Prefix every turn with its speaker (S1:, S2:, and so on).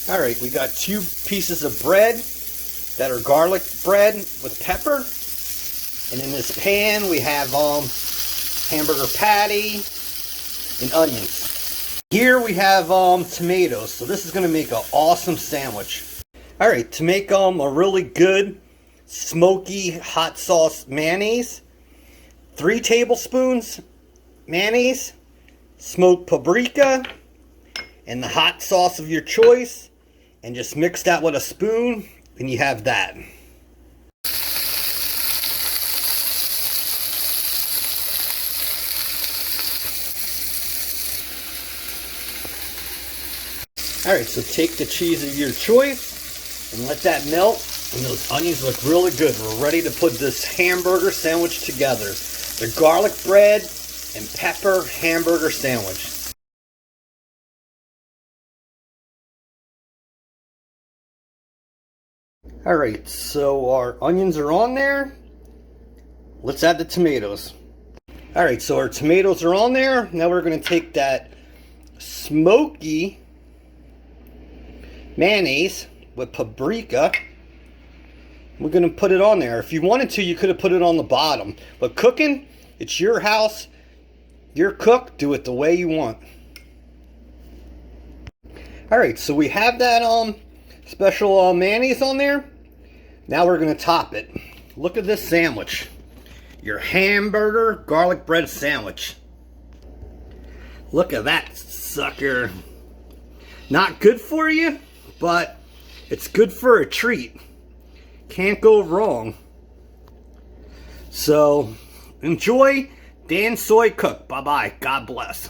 S1: Alright, we got 2 pieces of bread that are garlic bread with pepper. And in this pan we have hamburger patty and onions. Here we have tomatoes, so this is going to make an awesome sandwich. Alright, to make a really good smoky hot sauce mayonnaise, 3 tablespoons mayonnaise, smoked paprika, and the hot sauce of your choice, and just mix that with a spoon and you have that. Alright, so take the cheese of your choice and let that melt, and those onions look really good. We're ready to put this hamburger sandwich together. The garlic bread and pepper hamburger sandwich. Alright, so our onions are on there. Let's add the tomatoes. Alright, so our tomatoes are on there. Now we're going to take that smoky mayonnaise with paprika. We're going to put it on there. If you wanted to, you could have put it on the bottom. But cooking, it's your house. You're cook. Do it the way you want. Alright, so we have that special mayonnaise on there. Now we're going to top it. Look at this sandwich. Your hamburger garlic bread sandwich. Look at that sucker. Not good for you, but it's good for a treat. Can't go wrong. So enjoy Dan Soy Cook. Bye-bye. God bless.